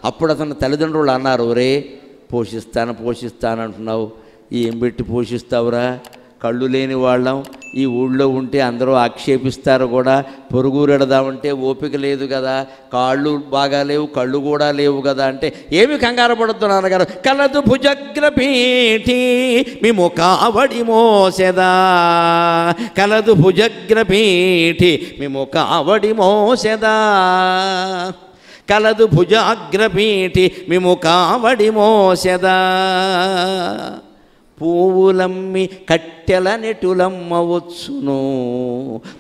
అప్పుడు అతని తల్లిదండ్రులు అన్నారు, ఒరే పోషిస్తాను అంటున్నావు, ఏం పెట్టి పోషిస్తావురా, కళ్ళు లేని వాళ్ళం ఈ ఊళ్ళో ఉంటే అందరూ ఆక్షేపిస్తారు కూడా, పొరుగురెడదామంటే ఓపిక లేదు కదా, కాళ్ళు బాగా లేవు కళ్ళు కూడా లేవు కదా అంటే, ఏమి కంగారు పడుతు నాన్నగారు, కలదు భుజగ్రపీఠి మేము కావడి మోసెదా, కలదు భుజగ్రపీఠి మేము కావడి మోసెదా, కలదు భుజాగ్రపీఠి మేము కావడి మోసెదా, పువ్వులమ్మి కట్టెల నెటులమ్మవచ్చును,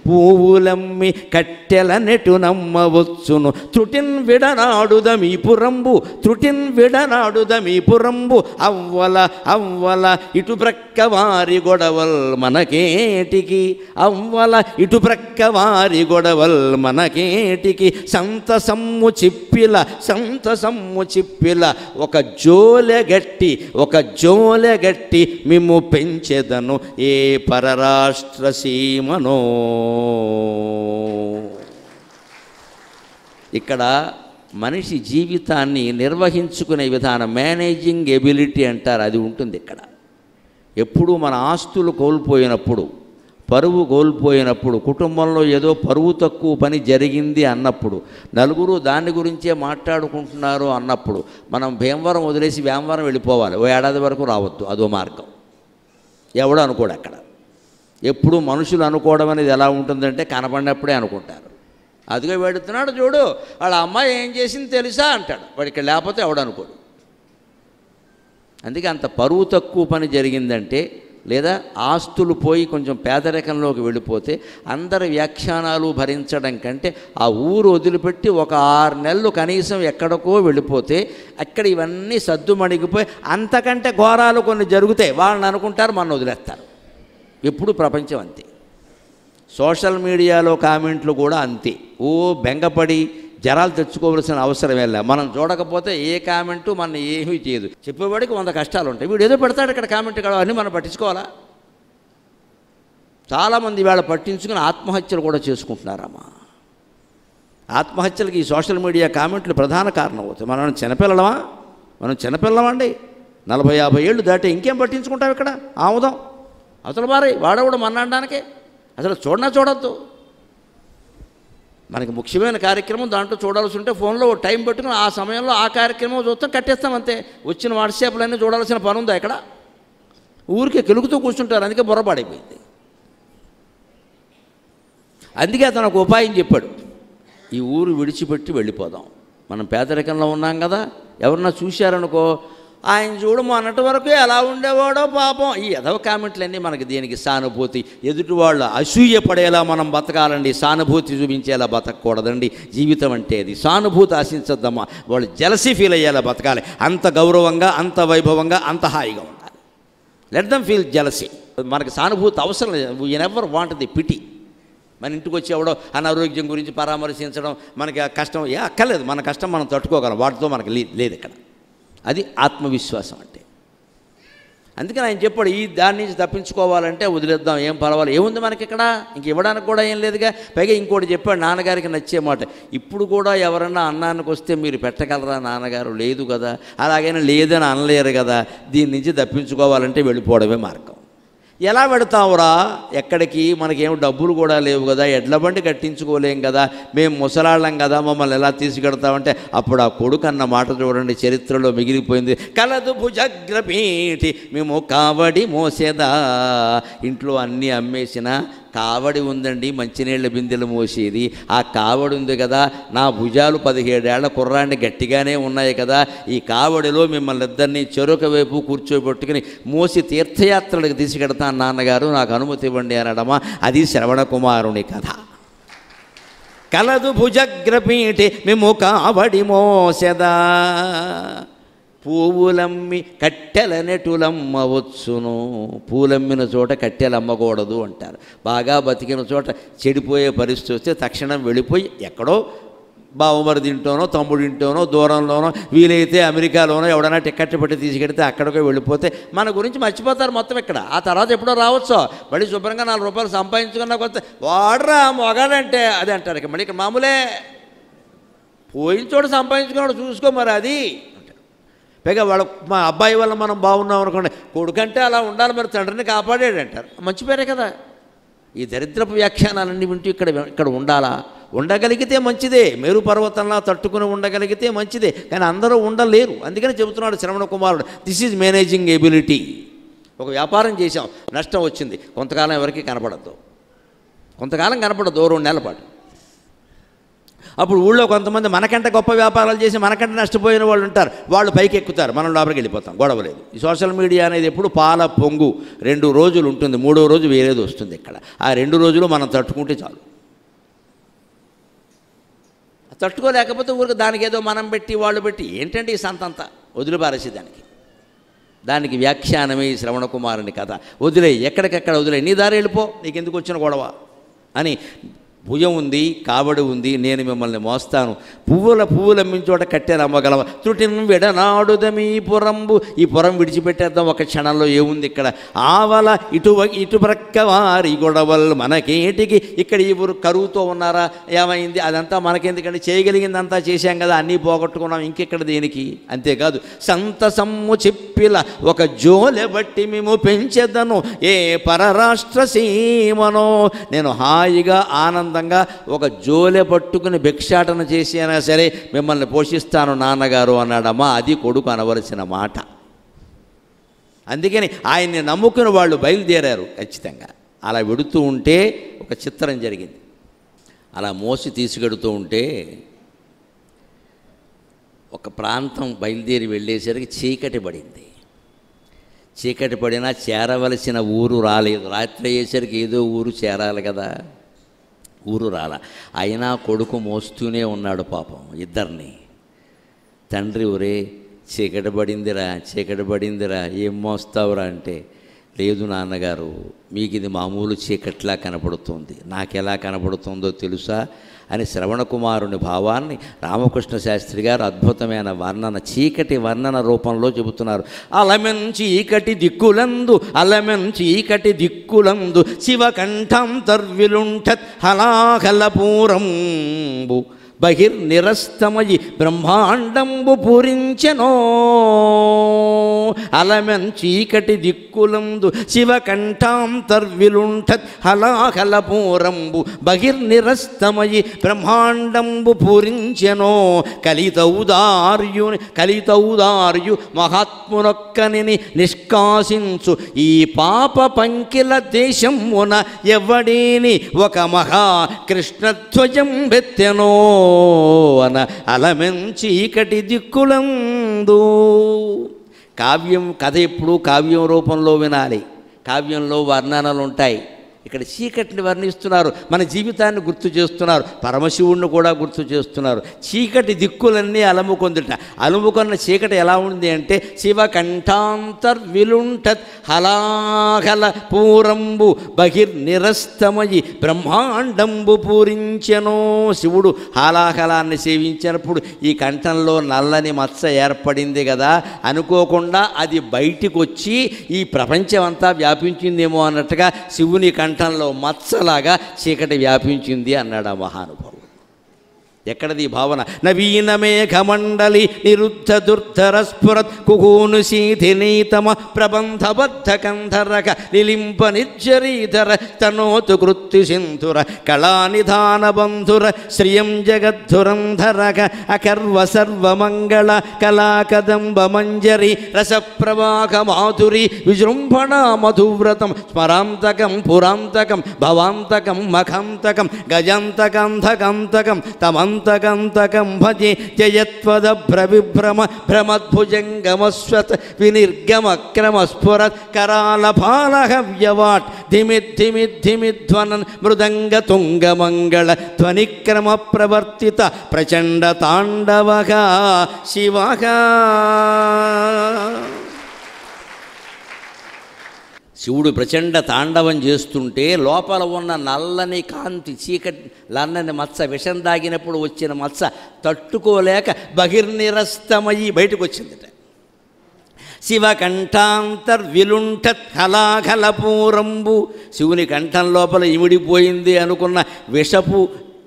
పువ్వులమ్మి కట్టెల నెటునమ్మవచ్చును, త్రుటిన్ విడనాడుదమీపురంబు, త్రుటిన్ విడనాడుదమీపురంబు, అవ్వల అవ్వల ఇటు ప్రక్క వారి గొడవల్ మనకేటికి, అవ్వల ఇటు ప్రక్క వారి గొడవల్ మనకేటికి, సంతసమ్ము చిప్పిల సంతసమ్ము చిప్పిల, ఒక జోలెగట్టి మిమ్ము పెంచెదను ఏ పరరాష్ట్ర సీమనో. ఇక్కడ మనిషి జీవితాన్ని నిర్వహించుకునే విధానం, మేనేజింగ్ ఎబిలిటీ అంటారు, అది ఉంటుంది ఇక్కడ. ఎప్పుడు మన ఆస్తులు కోల్పోయినప్పుడు, పరువు కోల్పోయినప్పుడు, కుటుంబంలో ఏదో పరువు తక్కువ పని జరిగింది అన్నప్పుడు, నలుగురు దాని గురించే మాట్లాడుకుంటున్నారు అన్నప్పుడు, మనం భీమవరం వదిలేసి వేమవరం వెళ్ళిపోవాలి, ఓ ఏడాది వరకు రావద్దు, అదో మార్గం. ఎవడు అనుకోడు అక్కడ. ఎప్పుడు మనుషులు అనుకోవడం అనేది ఎలా ఉంటుందంటే, కనపడినప్పుడే అనుకుంటారు. అదిగా వెడుతున్నాడు చూడు, వాళ్ళ అమ్మాయి ఏం చేసింది తెలుసా అంటాడు, వాడికి లేకపోతే ఎవడు అనుకోడు. అందుకే అంత పరువు తక్కువ పని జరిగిందంటే, లేదా ఆస్తులు పోయి కొంచెం పేదరికంలోకి వెళ్ళిపోతే, అందరి వ్యాఖ్యానాలు భరించడం కంటే ఆ ఊరు వదిలిపెట్టి ఒక 6 నెలలు కనీసం ఎక్కడికో వెళ్ళిపోతే, అక్కడ ఇవన్నీ సద్దుమణిగిపోయి అంతకంటే ఘోరాలు కొన్ని జరుగుతాయి, వాళ్ళని అనుకుంటారు, మన వదిలేస్తారు. ఎప్పుడు ప్రపంచం అంతే. సోషల్ మీడియాలో కామెంట్లు కూడా అంతే. ఓ బెంగపడి జరాలు తెచ్చుకోవాల్సిన అవసరం వెళ్ళా. మనం చూడకపోతే ఏ కామెంటు మన ఏమీ చేయదు. చెప్పేవాడికి 100 కష్టాలు ఉంటాయి. వీడు ఏదో పెడతాడు ఇక్కడ కామెంట్, ఇక్కడ అన్నీ మనం పట్టించుకోవాలా? చాలామంది ఇవాళ పట్టించుకుని ఆత్మహత్యలు కూడా చేసుకుంటున్నారమ్మా. ఆత్మహత్యలకి ఈ సోషల్ మీడియా కామెంట్లు ప్రధాన కారణం అవుతాయి. మనం చిన్నపిల్లలమా? మనం చిన్నపిల్లమండి. 40-50 ఏళ్ళు దాటి ఇంకేం పట్టించుకుంటాం ఇక్కడ? ఆముదాం అసలు మారి వాడవడం మన్నాడడానికే అసలు చూడొద్దు. మనకి ముఖ్యమైన కార్యక్రమం దాంట్లో చూడాల్సి ఉంటే ఫోన్లో టైం పెట్టుకుని ఆ సమయంలో ఆ కార్యక్రమం చూస్తాం, కట్టేస్తాం అంతే. వచ్చిన వాట్సాప్లన్నీ చూడాల్సిన పని ఉందా ఇక్కడ? ఊరికే కెలుగుతూ కూర్చుంటారు, అందుకే బుర్రపాడైపోయింది. అందుకే అతను ఒక ఉపాయం చెప్పాడు, ఈ ఊరు విడిచిపెట్టి వెళ్ళిపోదాం. మనం పేదరికంలో ఉన్నాం కదా, ఎవరన్నా చూశారనుకో, ఆయన చూడము అన్నట్టు వరకు ఎలా ఉండేవాడో పాపం. ఈ ఎదవ కామెంట్లన్నీ మనకి దేనికి? సానుభూతి. ఎదుటి వాళ్ళు అసూయ పడేలా మనం బతకాలండి, సానుభూతి చూపించేలా బతకూడదండి. జీవితం అంటే అది. సానుభూతి ఆశించద్దమ్మా, వాళ్ళు జలసీ ఫీల్ అయ్యేలా బతకాలి. అంత గౌరవంగా, అంత వైభవంగా, అంత హాయిగా ఉండాలి. Let them feel jealousy. మనకి సానుభూతి అవసరం లేదు. We never want the pity. మన ఇంటికి వచ్చి ఎవడో అనారోగ్యం గురించి పరామర్శించడం, మనకి ఆ కష్టం అక్కర్లేదు. మన కష్టం మనం తట్టుకోగలం, వాటితో మనకి లేదు ఇక్కడ. అది ఆత్మవిశ్వాసం అంటే. అందుకని ఆయన చెప్పాడు, ఈ దాని నుంచి తప్పించుకోవాలంటే వదిలేద్దాం, ఏం పర్వాలేదు, ఏముంది మనకి ఇక్కడ, ఇంక ఇవ్వడానికి కూడా ఏం లేదుగా. పైగా ఇంకోటి చెప్పాడు, నాన్నగారికి నచ్చే మాట, ఇప్పుడు కూడా ఎవరన్నా అన్నానికి వస్తే మీరు పెట్టగలరా నాన్నగారు? లేదు కదా. అలాగైనా లేదని అనలేరు కదా. దీని నుంచి తప్పించుకోవాలంటే వెళ్ళిపోవడమే మార్గం. ఎలా పెడతావురా? ఎక్కడికి? మనకేమో డబ్బులు కూడా లేవు కదా, ఎడ్ల బండి కట్టించుకోలేం కదా, మేము ముసలాళ్ళం కదా, మమ్మల్ని ఎలా తీసుకెడతామంటే, అప్పుడు ఆ కొడుకు అన్న మాట చూడండి, చరిత్రలో మిగిలిపోయింది. కలదు భుజగ్రపీఠి మేము కావడి మోసేదా. ఇంట్లో అన్నీ అమ్మేసిన కావడి ఉందండి, మంచినీళ్ళ బిందెలు మోసేది. ఆ కావడి ఉంది కదా, నా భుజాలు 17 ఏళ్ల కుర్రాన్ని గట్టిగానే ఉన్నాయి కదా, ఈ కావడిలో మిమ్మల్ని ఇద్దరిని చెరొక వైపు కూర్చోబెట్టుకుని మోసి తీర్థయాత్రలకు తీసుకెడతాను నాన్నగారు, నాకు అనుమతి ఇవ్వండి అనడమా. అది శ్రవణ కుమారుని కథ. కలదు భుజగ్రపీఠి మేము కావడి మోసెదా, పువ్వులమ్మి కట్టెల నెటులమ్మవచ్చును. పూలమ్మిన చోట కట్టెలు అమ్మకూడదు అంటారు. బాగా బతికిన చోట చెడిపోయే పరిస్థితి వస్తే తక్షణం వెళ్ళిపోయి ఎక్కడో బావమరిదింటోనో తమ్ముడింటోనో దూరంలోనో, వీలైతే అమెరికాలోనో ఎవడైనా టికెట్ పెట్టి తీసుకెడితే అక్కడికే వెళ్ళిపోతే మన గురించి మర్చిపోతారు మొత్తం ఇక్కడ. ఆ తర్వాత ఎప్పుడో రావచ్చో, మళ్ళీ శుభ్రంగా 4 రూపాయలు సంపాదించుకున్నా కొత్త వాడరా మొగాడంటే అది అంటారు. ఇక మళ్ళీ ఇక్కడ మామూలే. పోయిన చోట సంపాదించుకున్నాడు చూసుకో మరి అది. పైగా వాళ్ళ మా అబ్బాయి వల్ల మనం బాగున్నాం అనుకోండి, కొడుకంటే అలా ఉండాలి మరి తండ్రిని కాపాడాడు అంటారు. మంచి పేరే కదా. ఈ దరిద్రపు వ్యాఖ్యానాలన్నీ వింటూ ఇక్కడ ఉండాలా? ఉండగలిగితే మంచిదే, మేరు పర్వతంలా తట్టుకుని ఉండగలిగితే మంచిదే, కానీ అందరూ ఉండలేరు. అందుకని చెబుతున్నాడు శ్రవణ కుమారుడు, దిస్ ఈజ్ మేనేజింగ్ ఎబిలిటీ. ఒక వ్యాపారం చేశాం, నష్టం వచ్చింది, కొంతకాలం ఎవరికి కనపడద్దు, కొంతకాలం కనపడద్దు, 2 నెలల పాటు. అప్పుడు ఊళ్ళో కొంతమంది మనకంటే గొప్ప వ్యాపారాలు చేసి మనకంటే నష్టపోయిన వాళ్ళు ఉంటారు, వాళ్ళు పైకి ఎక్కుతారు, మనం లోపలికి వెళ్ళిపోతాం, గొడవ లేదు. ఈ సోషల్ మీడియా అనేది ఎప్పుడు పాల పొంగు, 2 రోజులు ఉంటుంది, 3వ రోజు వేరేది వస్తుంది. ఇక్కడ ఆ 2 రోజులు మనం తట్టుకుంటే చాలు. తట్టుకోలేకపోతే ఊరికి దానికి ఏదో మనం పెట్టి వాళ్ళు పెట్టి ఏంటంటే ఈ సంతంతా వదిలిపారేసి దానికి వ్యాఖ్యానమే ఈ శ్రవణ కుమారుని కథ. వదిలే, ఎక్కడికెక్కడ వదిలే, నీ దారి వెళ్ళిపో, నీకెందుకు వచ్చిన గొడవ అని. భుజం ఉంది, కాబడి ఉంది, నేను మిమ్మల్ని మోస్తాను, పువ్వులు అమ్మించోట కట్టెలు అమ్మగలవ, త్రుటిని విడనాడుదమీ పురంబు. ఈ పురం విడిచిపెట్టేద్దాం ఒక క్షణంలో, ఏముంది ఇక్కడ. ఆవల ఇటు ప్రక్క వారి గొడవలు మనకేటికి. ఇక్కడ ఈ ఊరు కరువుతో ఉన్నారా, ఏమైంది, అదంతా మనకెందుకంటే చేయగలిగిందంతా చేశాం కదా, అన్నీ పోగొట్టుకున్నాం, ఇంకెక్కడ దేనికి. అంతేకాదు, సంతసమ్ము చెప్పిల ఒక జోలె బట్టి మేము పెంచెదను ఏ పరరాష్ట్ర సీమనో. నేను హాయిగా ఆనందంగా ఒక జోలె పట్టుకుని భిక్షాటన చేసి అయినా సరే మిమ్మల్ని పోషిస్తాను నాన్నగారు అన్నాడమ్మా. అది కొడుకు అనవలసిన మాట. అందుకని ఆయన్ని నమ్ముకుని వాళ్ళు బయలుదేరారు ఖచ్చితంగా. అలా వెడుతూ ఉంటే ఒక చిత్రం జరిగింది. అలా మోసి తీసుకెడుతూ ఉంటే ఒక ప్రాంతం బయలుదేరి వెళ్ళేసరికి చీకటి పడింది. చీకటి పడినా చేరవలసిన ఊరు రాలేదు. రాత్రి అయ్యేసరికి ఏదో ఊరు చేరాలి కదా, ఊరు రాల. అయినా కొడుకు మోస్తూనే ఉన్నాడు పాపం ఇద్దరిని. తండ్రి, ఒరే చీకటి పడిందిరా, ఏం మోస్తావురా అంటే, లేదు నాన్నగారు, మీకు ఇది మామూలు చీకట్లా కనపడుతుంది, నాకెలా కనపడుతుందో తెలుసా అని శ్రవణ కుమారుని భావాన్ని రామకృష్ణ శాస్త్రి గారు అద్భుతమైన వర్ణన, చీకటి వర్ణన రూపంలో చెబుతున్నారు. చీకటి దిక్కులందు శివకంఠాంతర్విలుంఠత్ హలాహలపూరంబు బహిర్నిరస్తమయి బ్రహ్మాండంబు పూరించెనో. చీకటి దిక్కులందు శివకంఠాంతర్విలుంఠత్ హలాహలపూరంబు బహిర్నిరస్తమయి బ్రహ్మాండంబు పూరించెనో. కలితౌదార్యు మహాత్మునొక్కనిని నిష్కాసించు ఈ పాప పంకిల దేశమున ఎవడేని ఒక మహా కృష్ణధ్వజం బెత్తెనో అన చీకటి దిక్కులందు. కావ్యం కథ ఎప్పుడు కావ్యం రూపంలో వినాలి. కావ్యంలో వర్ణనలు ఉంటాయి. ఇక్కడ చీకటిని వర్ణిస్తున్నారు, మన జీవితాన్ని గుర్తు చేస్తున్నారు, పరమశివుణ్ణి కూడా గుర్తు చేస్తున్నారు. చీకటి దిక్కులన్నీ అలుముకున్న చీకటి ఎలా ఉంది అంటే, శివకంఠాంతర్విలుంఠత్ హలాహల పూరంబు బహిర్నిరస్తమయి బ్రహ్మాండంబు పూరించెనో. శివుడు హాలాహలాన్ని సేవించినప్పుడు ఈ కంఠంలో నల్లని మచ్చ ఏర్పడింది కదా, అనుకోకుండా అది బయటికి వచ్చి ఈ ప్రపంచం అంతా వ్యాపించిందేమో అన్నట్టుగా శివుని కంఠంలో మచ్చలాగా చీకటి వ్యాపించింది అన్నాడు ఆ మహానుభావుడు. ఎక్కడది భావన? నవీన మేఘమండలి నిరుద్ధ దుర్ధర స్ఫురత్ కుహూను శీధినీతమ ప్రబంధబద్ధ కంధరక నిలింప నిర్జరీధర తనోతు కృత్తి సింధుర కళానిధాన బంధుర శ్రియం జగద్ధురంధరక అకర్వ సర్వమంగళ కళాకదంబ మంజరి రసప్రవాహ మాధురి విజృంభణ మధువ్రతం స్మరాంతకం పురాంతకం భవాంతకం మఖాంతకం గజంతకంధకంతకం తమంతకంతకం భజే జయత్వదభ్రవిభ్రమ భ్రమద్భుజంగమస్వత్ వినిర్గమక్రమస్ఫురత్ కరాలపాలహవ్యవాట్ ధిమిద్ధిమిద్ధిమిధ్వనన్ మృదంగ తుంగమంగళ ధ్వనిక్రమ ప్రవర్తిత ప్రచండ తాండవగా శివగా. శివుడు ప్రచండ తాండవం చేస్తుంటే లోపల ఉన్న నల్లని కాంతి, చీకటి నల్లని మచ్చ, విషం దాగినప్పుడు వచ్చిన మచ్చ తట్టుకోలేక బహిర్నిరస్తమయ్యి బయటకు వచ్చిందిట. శివకంఠాంతర్విలుంఠత్ హలాహలపూరంబు, శివుని కంఠం లోపల ఇమిడిపోయింది అనుకున్న విషపు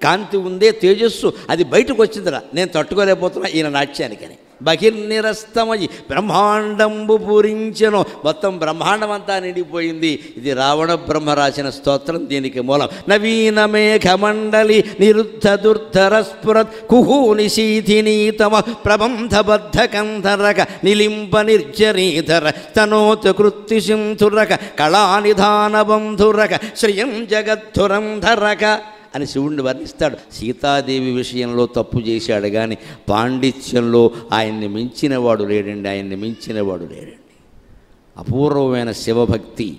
కాంతి ఉందే తేజస్సు, అది బయటకు వచ్చిందిరా, నేను తట్టుకోలేకపోతున్నా ఈయన నాట్యానికని. బహిర్నిరస్తమయి బ్రహ్మాండంబు పూరించెను, మొత్తం బ్రహ్మాండం అంతా నిండిపోయింది. ఇది రావణ బ్రహ్మ రాసిన స్తోత్రం, దీనికి మూలం. నవీన మేఘమండలి నిరుద్ధ దుర్ధర స్ఫురత్ కుహూ నిశీథినీతమ ప్రబంధబద్ధ కంధరక నిలింప నిర్జరీధర తనోత్ కృత్తి సింధురక కళానిధాన బంధురక శ్రియం జగద్ధురం ధరక అని శివుణ్ణి వర్ణిస్తాడు. సీతాదేవి విషయంలో తప్పు చేశాడు కానీ పాండిత్యంలో ఆయన్ని మించినవాడు లేడండి, ఆయన్ని మించినవాడు లేడండి. అపూర్వమైన శివభక్తి,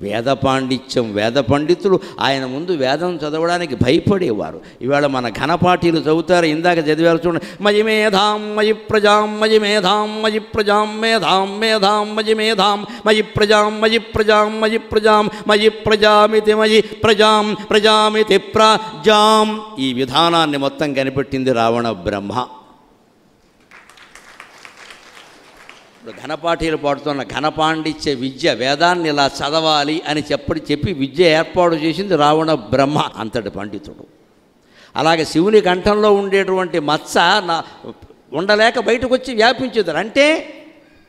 వేద పాండిత్యం. వేద పండితులు ఆయన ముందు వేదం చదవడానికి భయపడేవారు. ఇవాళ మన ఘనపాఠీలు చదువుతారు, ఇందాక చదివారు చూడండి. మయి మేధాం మయి ప్రజాం మయి మేధాం మయి ప్రజాం మేధాం మేధాం మయి మేధాం మయి ప్రజాం మయి ప్రజాం మయి ప్రజాం మయి ప్రజామితి మయి ప్రజాం ప్రజామితి ప్రజాం. ఈ విధానాన్ని మొత్తం కనిపెట్టింది రావణ బ్రహ్మ. ఘనపాఠీలు పాడుతున్న ఘనపాండిత్య విద్య, వేదాన్ని ఇలా చదవాలి అని చెప్పి విద్య ఏర్పాటు చేసింది రావణ బ్రహ్మ, అంతటి పండితుడు. అలాగే శివుని కంఠంలో ఉండేటువంటి మత్స ఉండలేక బయటకు వచ్చి వ్యాపించుతారు. అంటే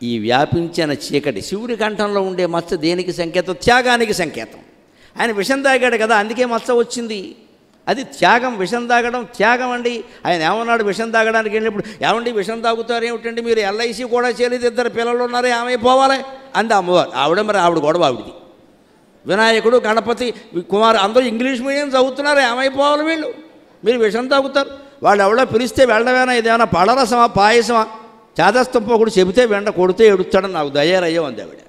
ఈ వ్యాపించిన చీకటి, శివుని కంఠంలో ఉండే మత్స దేనికి సంకేతం? త్యాగానికి సంకేతం. ఆయన విషం తాగాడు కదా, అందుకే మత్స వచ్చింది. అది త్యాగం. విషం తాగడం త్యాగం అండి. ఆయన ఏమన్నాడు విషం తాగడానికి వెళ్ళినప్పుడు, ఏమండి విషం తాగుతారు ఏమిటండి, మీరు ఎల్ఐసి కూడా చేయలేదు, 2 పిల్లలు ఉన్నారు, ఏమైపోవాలి అంది అమ్మవారు. ఆవిడ గొడవ ఆవిడది. వినాయకుడు, గణపతి, కుమార్ అందరూ ఇంగ్లీష్ మీడియం చదువుతున్నారు, ఏమైపోవాలి వీళ్ళు, మీరు విషం తాగుతారు. వాళ్ళు ఎవడో పిలిస్తే వెళ్ళవేనా, ఇదేమైనా పళ్ళరసమా పాయసమా, చేదస్తంపోకుడు చెబితే వెంట కొడితే ఎడుస్తాడని నాకు దయ్యారయ్యో అంది ఆవిడ.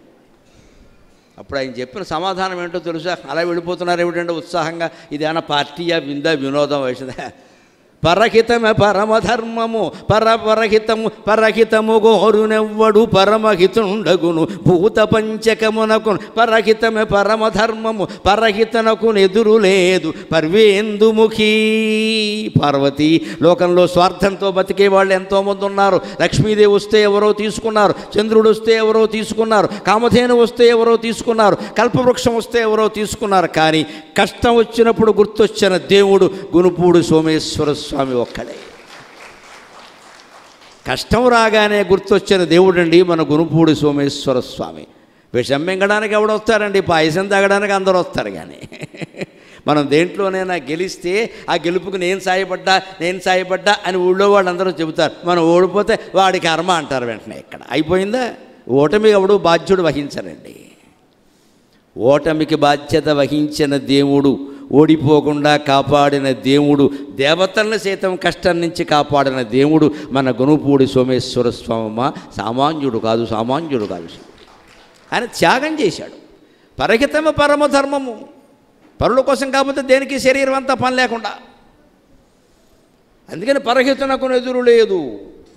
అప్పుడు ఆయన చెప్పిన సమాధానం ఏంటో తెలుసా? అలా వెళ్ళిపోతున్నారు ఏమిటంటే ఉత్సాహంగా, ఇదేమన్నా పార్టీయా, విందా, వినోదం వేసిందా? పరహితమే పరమధర్మము పరహితము గోరునెవ్వడు పరమహితుండగును భూత పంచకమునకు. పరహితమే పరమధర్మము పరహితనకు ఎదురు లేదు పర్వేందుముఖీ. పార్వతి, లోకంలో స్వార్థంతో బతికే వాళ్ళు ఎంతోమంది ఉన్నారు. లక్ష్మీదేవి వస్తే ఎవరో తీసుకున్నారు, చంద్రుడు వస్తే ఎవరో తీసుకున్నారు, కామధేను వస్తే ఎవరో తీసుకున్నారు, కల్పవృక్షం వస్తే ఎవరో తీసుకున్నారు. కానీ కష్టం వచ్చినప్పుడు గుర్తొచ్చిన దేవుడు గునుపూడి సోమేశ్వర స్వామి ఒక్కడే. కష్టం రాగానే గుర్తొచ్చిన దేవుడండి మన గునుపూడి సోమేశ్వర స్వామి. విషం మింగడానికి ఎవడొస్తారండి, పాయసం తాగడానికి అందరూ వస్తారు. కానీ మనం దేంట్లోనైనా గెలిస్తే ఆ గెలుపుకు నేను సాయపడ్డా అని ఊళ్ళో వాళ్ళందరూ చెబుతారు. మనం ఓడిపోతే వాడి కర్మ అంటారు వెంటనే. ఇక్కడ అయిపోయిందా? ఓటమి ఎవడు బాధ్యుడు వహించరండి. ఓటమికి బాధ్యత వహించిన దేవుడు, ఓడిపోకుండా కాపాడిన దేవుడు, దేవతలను సైతం కష్టం నుంచి కాపాడిన దేవుడు మన గునుపూడి సోమేశ్వర స్వామి. సామాన్యుడు కాదు. ఆయన త్యాగం చేశాడు. పరహితమ పరమధర్మము, పరుల కోసం కాకపోతే దేనికి శరీరం అంతా పని లేకుండా. అందుకని పరహితునకు ఎదురు లేదు.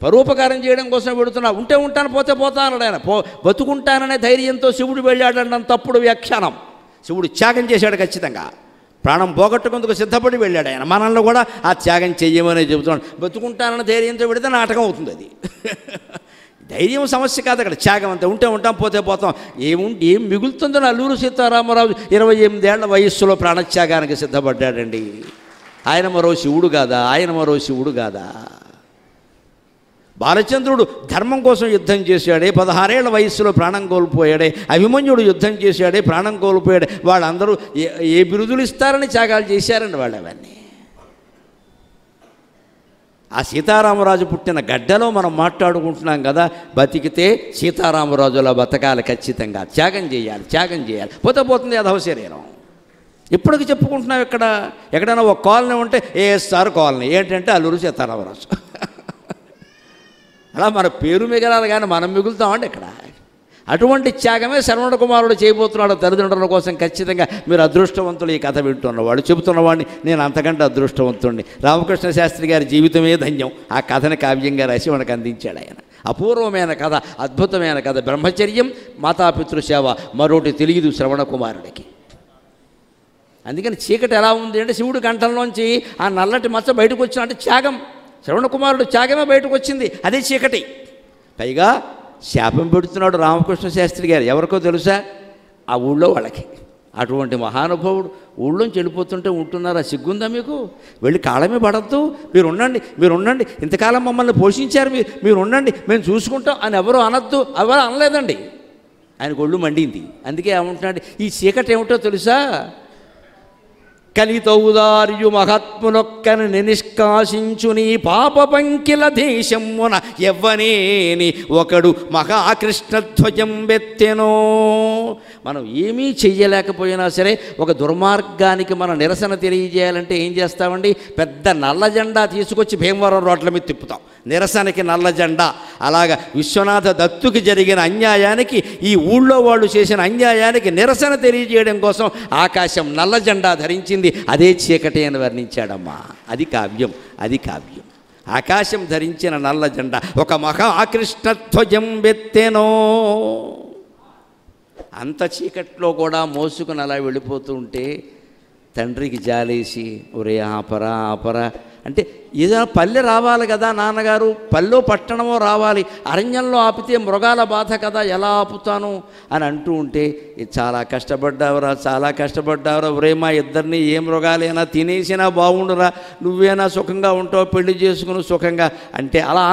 పరోపకారం చేయడం కోసం పెడుతున్నా, ఉంటే ఉంటాను పోతే పోతాను ఆయన. బతుకుంటాననే ధైర్యంతో శివుడు వెళ్ళాడన్న తప్పుడు వ్యాఖ్యానం. శివుడు త్యాగం చేశాడు ఖచ్చితంగా. ప్రాణం పోగొట్టుకుందుకు సిద్ధపడి వెళ్ళాడు ఆయన. మనల్ని కూడా ఆ త్యాగం చెయ్యమని చెబుతున్నాడు. బతుకుంటానన్న ధైర్యంతో పెడితే నాటకం అవుతుంది. అది ధైర్యం సమస్య కాదు అక్కడ, త్యాగం అంతే. ఉంటే ఉంటాం పోతే పోతాం. ఏం మిగులుతుందో అల్లూరి సీతారామరాజు 28 ఏళ్ల వయస్సులో ప్రాణత్యాగానికి సిద్ధపడ్డాడండి. ఆయన మరో శివుడు కాదా? బాలచంద్రుడు ధర్మం కోసం యుద్ధం చేశాడే, 16 ఏళ్ల వయస్సులో ప్రాణం కోల్పోయాడే. అభిమన్యుడు యుద్ధం చేశాడే, ప్రాణం కోల్పోయాడే. వాళ్ళందరూ ఏ బిరుదులు ఇస్తారని త్యాగాలు చేశారండి వాళ్ళు. అవన్నీ ఆ సీతారామరాజు పుట్టిన గడ్డలో మనం మాట్లాడుకుంటున్నాం కదా. బతికితే సీతారామరాజులా బతకాలి ఖచ్చితంగా. త్యాగం చేయాలి. పోతుంది అధవ శరీరం. ఇప్పటికి చెప్పుకుంటున్నాం. ఎక్కడైనా ఒక కాలనీ ఉంటే ఏఎస్ఆర్ కాలనీ, ఏంటంటే అల్లూరి సీతారామరాజు. అలా మన పేరు మిగలాలి కానీ మనం మిగులుతామండి ఇక్కడ. అటువంటి త్యాగమే శరవణ కుమారుడు చేయబోతున్నాడు తల్లిదండ్రుల కోసం. ఖచ్చితంగా మీరు అదృష్టవంతులు. ఈ కథ వింటున్నవాడు, చెబుతున్నవాడిని నేను అంతకంటే అదృష్టవంతుడిని. రామకృష్ణ శాస్త్రి గారి జీవితమే ధన్యం. ఆ కథని కావ్యంగా రాసి మనకు అందించాడు ఆయన. అపూర్వమైన కథ, అద్భుతమైన కథ. బ్రహ్మచర్యం, మాతాపితృసేవ, మరొకటి తెలియదు శ్రవణ కుమారుడికి. అందుకని చీకటి ఎలా ఉంది అంటే శివుడి కంఠంలోంచి ఆ నల్లటి మచ్చ బయటకు వచ్చిన అంటే త్యాగం. శ్రవణ కుమారుడు త్యాగమే బయటకు వచ్చింది, అదే చీకటి. పైగా శాపం పెడుతున్నాడు రామకృష్ణ శాస్త్రి గారు. ఎవరికో తెలుసా? ఆ ఊళ్ళో వాళ్ళకి. అటువంటి మహానుభావుడు ఊళ్ళోంచి వెళ్ళిపోతుంటే ఉంటున్నారా? సిగ్గుందా మీకు? వెళ్ళి కాళ్ళమే పడద్దు, మీరు ఉండండి, ఇంతకాలం మమ్మల్ని పోషించారు, మీరు ఉండండి, మేము చూసుకుంటాం అని ఎవరు అనొద్దు. ఎవరు అనలేదండి. ఆయనకు ఒళ్ళు మండింది. అందుకే ఏమంటున్నాడు, ఈ చీకటి ఏమిటో తెలుసా? కలితౌదార్యు మహాత్మునొక్కని నిష్కాశించు నీ పాప పంకిల దేశమున ఎవ్వనేని ఒకడు మహాకృష్ణధ్వజం బెత్తెనో. మనం ఏమీ చెయ్యలేకపోయినా సరే ఒక దుర్మార్గానికి మనం నిరసన తెలియజేయాలంటే ఏం చేస్తామండి? పెద్ద నల్ల జెండా తీసుకొచ్చి భీమవరం రోడ్ల మీద తిప్పుతాం. నిరసనకి నల్ల జెండా. అలాగా విశ్వనాథ దత్తుకి జరిగిన అన్యాయానికి, ఈ ఊళ్ళో వాళ్ళు చేసిన అన్యాయానికి నిరసన తెలియజేయడం కోసం ఆకాశం నల్ల జెండా ధరించింది. అదే చీకటి అని వర్ణించాడమ్మా. అది కావ్యం. ఆకాశం ధరించిన నల్ల జెండా ఒక మహాకృష్ణధ్వజం బెత్తెనో. అంత చీకట్లో కూడా మోసుకుని అలా వెళ్ళిపోతూ ఉంటే తండ్రికి జాలేసి, ఒరే ఆపరా అంటే ఏదైనా పల్లె రావాలి కదా నాన్నగారు, పల్లె పట్టణమో రావాలి, అరణ్యంలో ఆపితే మృగాల బాధ కదా, ఎలా ఆపుతాను అని అంటూ ఉంటే, చాలా కష్టపడ్డావురా ఒరే, మా ఇద్దరిని ఏ మృగాలైనా తినేసినా బాగుండురా, నువ్వేనా సుఖంగా ఉంటావు, పెళ్లి చేసుకుని సుఖంగా అంటే అలా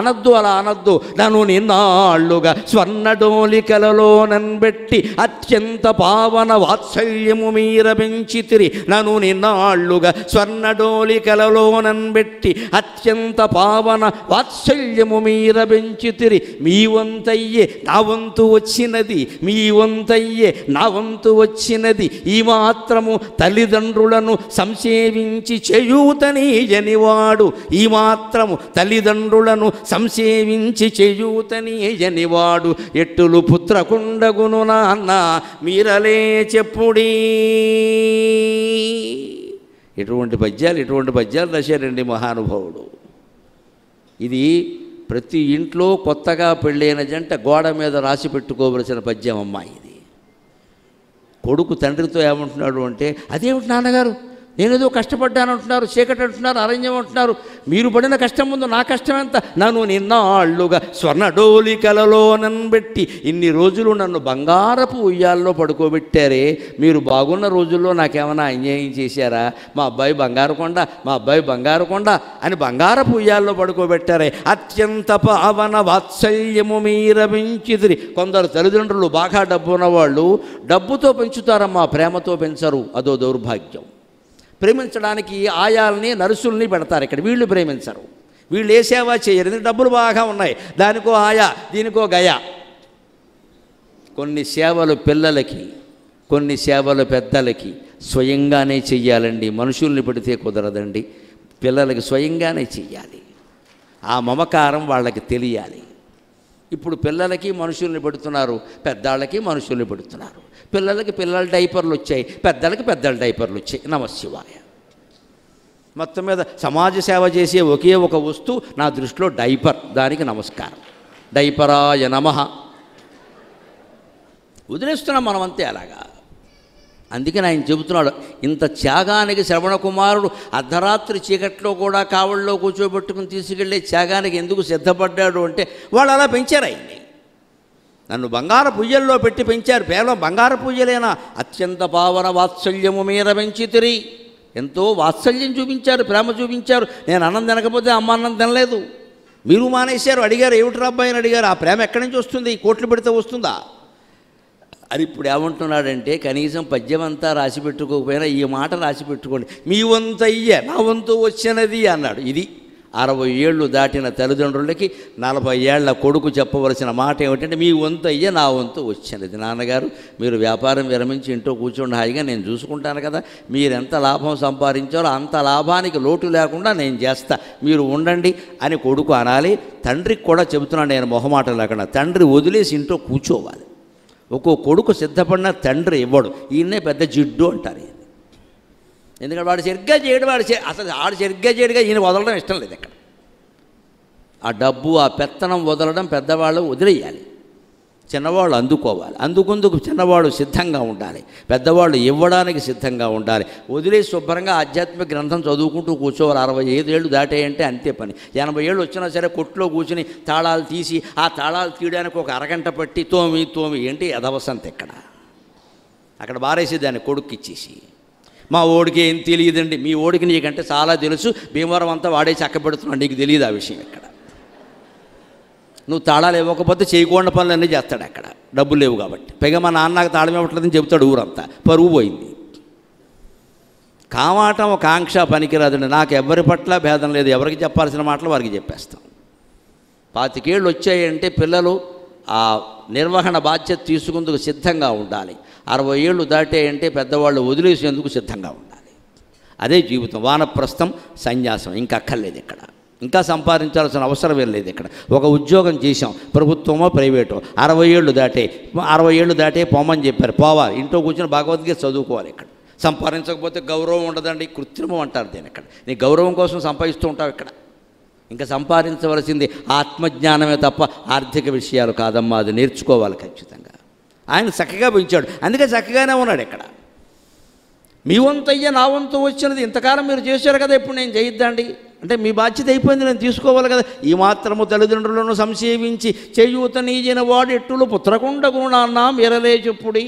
అనద్దు. నన్ను నిన్నాళ్ళుగా స్వర్ణడోలికలలో నన్బెట్టి అత్యంత పావన వాత్సల్యము మీర పెంచితిరి. నన్ను నిన్నాళ్ళుగా స్వర్ణడోలికలలో నన్బెట్టి అత్యంత పావన వాత్సల్యము మీర పెంచితిరి. మీ వంతయ్యే నా వంతు వచ్చినది, ఈ మాత్రము తల్లిదండ్రులను సంసేవించి చేయూతనీయనివాడు ఎట్టులు పుత్రకుండగును నాన్న మీరలే చెప్పుడీ. ఇటువంటి పద్యాలు రాశారండి మహానుభావుడు. ఇది ప్రతి ఇంట్లో కొత్తగా పెళ్ళైన జంట గోడ మీద రాసి పెట్టుకోవలసిన పద్యం అమ్మా. ఇది కొడుకు తండ్రితో ఏమంటున్నాడు అంటే, అదేమిటి నాన్నగారు, నేనేదో కష్టపడ్డాను అంటున్నారు, చీకటి అంటున్నారు, అరణ్యం అంటున్నారు, మీరు పడిన కష్టం ముందు నా కష్టం ఎంత? నన్ను నిన్నాళ్ళుగా స్వర్ణడోలికలలో నన్బెట్టి, ఇన్ని రోజులు నన్ను బంగారపు ఉయ్యాల్లో పడుకోబెట్టారే, మీరు బాగున్న రోజుల్లో నాకేమైనా అన్యాయం చేశారా? మా అబ్బాయి బంగారు కొండ అని బంగారపు ఉయ్యాల్లో పడుకోబెట్టారే. అత్యంత పావన వాత్సల్యము మీర పెంచితిరి. కొందరు తల్లిదండ్రులు బాగా డబ్బు ఉన్నవాళ్ళు డబ్బుతో పెంచుతారమ్మా, ప్రేమతో పెంచరు. అదో దౌర్భాగ్యం. ప్రేమించడానికి ఆయాల్ని నర్సుల్ని పెడతారు ఇక్కడ. వీళ్ళు ప్రేమించరు, వీళ్ళు ఏ సేవ చేయరు, ఎందుకంటే డబ్బులు బాగా ఉన్నాయి, దానికో ఆయా దీనికో గయా. కొన్ని సేవలు పిల్లలకి, కొన్ని సేవలు పెద్దలకి స్వయంగానే చెయ్యాలండి. మనుషుల్ని పెడితే కుదరదండి. పిల్లలకి స్వయంగానే చెయ్యాలి. ఆ మమకారం వాళ్ళకి తెలియాలి. ఇప్పుడు పిల్లలకి మనుషుల్ని పెడుతున్నారు, పెద్దాళ్ళకి మనుషుల్ని పెడుతున్నారు. పిల్లలకి పిల్లల డైపర్లు వచ్చాయి, పెద్దలకి పెద్దల డైపర్లు వచ్చాయి. నమశివాయ. మొత్తం మీద సమాజ సేవ చేసే ఒకే ఒక వస్తువు నా దృష్టిలో డైపర్. దానికి నమస్కారం. డైపరాయ నమః. వదిలేస్తున్నాం మనం అంతే అలాగా. అందుకని ఆయన చెబుతున్నాడు, ఇంత త్యాగానికి శ్రవణ కుమారుడు అర్ధరాత్రి చీకట్లో కూడా కావళ్ళలో కూర్చోబెట్టుకుని తీసుకెళ్లే త్యాగానికి ఎందుకు సిద్ధపడ్డాడు అంటే, వాళ్ళు అలా పెంచారు ఆయన్ని. నన్ను బంగారు పూజల్లో పెట్టి పెంచారు. కేవలం బంగారు పూజలేనా? అత్యంత పావన వాత్సల్యము మీద పెంచితిరి. ఎంతో వాత్సల్యం చూపించారు, ప్రేమ చూపించారు. నేను అన్నం తినకపోతే అమ్మ అన్నం తినలేదు, మీరు మానేశారు. అడిగారు, ఏమిటి అబ్బాయి అని అడిగారు. ఆ ప్రేమ ఎక్కడి నుంచి వస్తుంది? కోట్లు పెడితే వస్తుందా? అది ఇప్పుడు ఏమంటున్నాడంటే, కనీసం పద్యం అంతా రాసి పెట్టుకోకపోయినా ఈ మాట రాసి పెట్టుకోండి. మీ వంతయ్య నా వంతు వచ్చినది అన్నాడు. ఇది 60 ఏళ్ళు దాటిన తల్లిదండ్రులకి 40 ఏళ్ల కొడుకు చెప్పవలసిన మాట ఏమిటంటే, మీ వంతయ్య నా వంతు వచ్చినది. నాన్నగారు, మీరు వ్యాపారం విరమించి ఇంట్లో కూర్చోండి, హాయిగా నేను చూసుకుంటాను కదా, మీరెంత లాభం సంపాదించారో అంత లాభానికి లోటు లేకుండా నేను చేస్తా, మీరు ఉండండి అని కొడుకు అనాలి. తండ్రికి కూడా చెబుతున్నాను నేను మొహమాట లేకుండా, తండ్రి వదిలేసి ఇంట్లో కూర్చోవాలి. ఒక్కో కొడుకు సిద్ధపడిన తండ్రి ఇవ్వడు. ఈయన్నే పెద్ద జిడ్డు అంటారు. ఎందుకంటే వాడు సరిగ్గా చేయడు, అసలు ఆడు సరిగ్గా చేయడుగా ఈయన వదలడం ఇష్టం లేదు. ఇక్కడ ఆ డబ్బు, ఆ పెత్తనం వదలడం పెద్దవాళ్ళు వదిలేయాలి, చిన్నవాళ్ళు అందుకోవాలి. అందుకుందుకు చిన్నవాడు సిద్ధంగా ఉండాలి, పెద్దవాళ్ళు ఇవ్వడానికి సిద్ధంగా ఉండాలి. వదిలేసి శుభ్రంగా ఆధ్యాత్మిక గ్రంథం చదువుకుంటూ కూర్చోవాలి. 65 ఏళ్ళు దాటాయంటే అంతే పని. 80 ఏళ్ళు వచ్చినా సరే కొట్లో కూర్చుని తాళాలు తీసి ఆ తాళాలు తీయడానికి ఒక అరగంట పట్టి తోమి ఏంటి ఎదవసంత ఇక్కడ. అక్కడ బారేసేదాన్ని కొడుకు ఇచ్చేసి. మా ఓడికి ఏం తెలియదండి. మీ ఓడికి నీకంటే చాలా తెలుసు, భీమవరం అంతా వాడే చక్కబెడుతున్నాడు, నీకు తెలియదు ఆ విషయం. ఇక్కడ నువ్వు తాళాలు ఇవ్వకపోతే చేయకుండా పనులన్నీ చేస్తాడు అక్కడ, డబ్బులు లేవు కాబట్టి. పైగా మా నాన్న నాకు తాళం ఇవ్వట్లేదని చెబుతాడు ఊరంతా, పరువు పోయింది. కామాటం కాంక్ష పనికిరాదండి. నాకు ఎవరి పట్ల భేదం లేదు, ఎవరికి చెప్పాల్సిన మాటలు వారికి చెప్పేస్తాం. 25 ఏళ్ళు వచ్చాయంటే పిల్లలు ఆ నిర్వహణ బాధ్యత తీసుకుందుకు సిద్ధంగా ఉండాలి. 60 ఏళ్ళు దాటాయంటే పెద్దవాళ్ళు వదిలేసేందుకు సిద్ధంగా ఉండాలి. అదే జీవితం. వానప్రస్థం, సన్యాసం ఇంకా అక్కర్లేదు ఇక్కడ. ఇంకా సంపాదించాల్సిన అవసరం లేదు ఇక్కడ. ఒక ఉద్యోగం చేసాం, ప్రభుత్వమో ప్రైవేటో, 60 ఏళ్ళు దాటే పొమ్మని చెప్పారు, పోవాలి. ఇంట్లో కూర్చొని భగవద్గీత చదువుకోవాలి. ఇక్కడ సంపాదించకపోతే గౌరవం ఉండదండి, కృత్రిమం అంటారు దీని. ఇక్కడ నీ గౌరవం కోసం సంపాదిస్తూ ఉంటావు. ఇక్కడ ఇంకా సంపాదించవలసింది ఆత్మజ్ఞానమే తప్ప ఆర్థిక విషయాలు కాదమ్మా, అది నేర్చుకోవాలి ఖచ్చితంగా. ఆయన చక్కగా పెంచాడు, అందుకే చక్కగానే ఉన్నాడు. ఇక్కడ మీ వంతయ్య నా వంతు వచ్చినది ఇంతకాలం మీరు చేశారు కదా, ఇప్పుడు నేను చేయొద్దండి అంటే మీ బాధ్యత అయిపోయింది, నేను తీసుకోవాలి కదా. ఈ మాత్రము తల్లిదండ్రులను సంసేవించి చేయూత నీజిన వాడు ఎట్టులు పుత్రకుండ గుణాన్న మీరలే చెప్పుడి.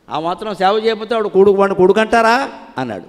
ఆ మాత్రం సేవ చేయకపోతే వాడు కొడుకంటారా అన్నాడు.